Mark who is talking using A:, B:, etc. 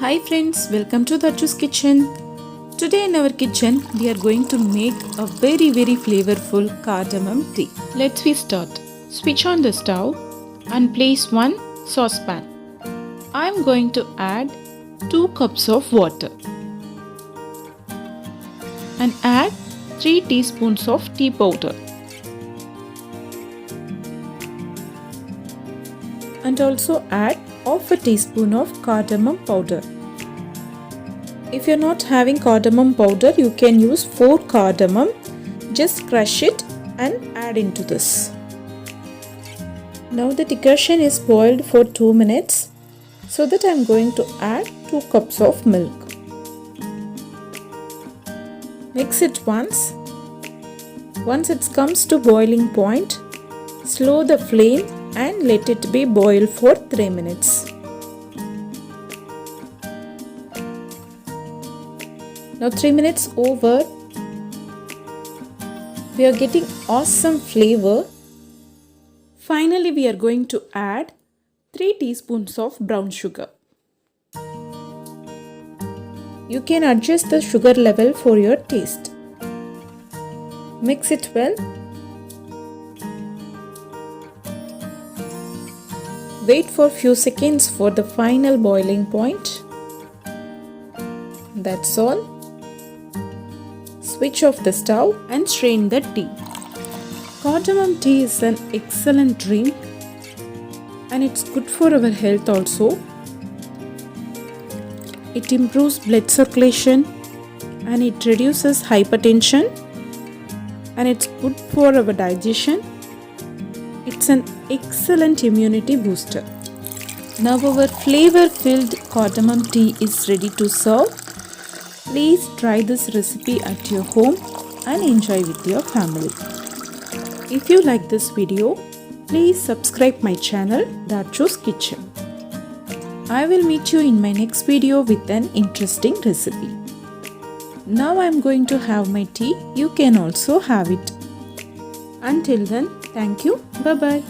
A: Hi friends, welcome to Dhatchu's kitchen. Today in our kitchen we are going to make a very flavorful cardamom tea. Let's start. Switch on the stove and place one saucepan. I am going to add 2 cups of water and add 3 teaspoons of tea powder and also add half a teaspoon of cardamom powder. If you're not having cardamom powder, you can use 4 cardamom. Just crush it and add into this. Now the decoction is boiled for 2 minutes, so that I'm going to add 2 cups of milk. Mix it once. Once it comes to boiling point, slow the flame and let it be boiled for 3 minutes. Now 3 minutes over, we are getting awesome flavor. Finally, we are going to add 3 teaspoons of brown sugar. You can adjust the sugar level for your taste. Mix it well. Wait for few seconds for the final boiling point. That's all. Switch off the stove and strain the tea. Cardamom tea is an excellent drink and it's good for our health also. It improves blood circulation and it reduces hypertension and it's good for our digestion. It's an excellent immunity booster. Now our flavor-filled cardamom tea is ready to serve. Please try this recipe at your home and enjoy with your family. If you like this video, please subscribe my channel Dhatchu's Kitchen. I will meet you in my next video with an interesting recipe. Now I am going to have my tea. You can also have it. Until then, thank you. Bye-bye.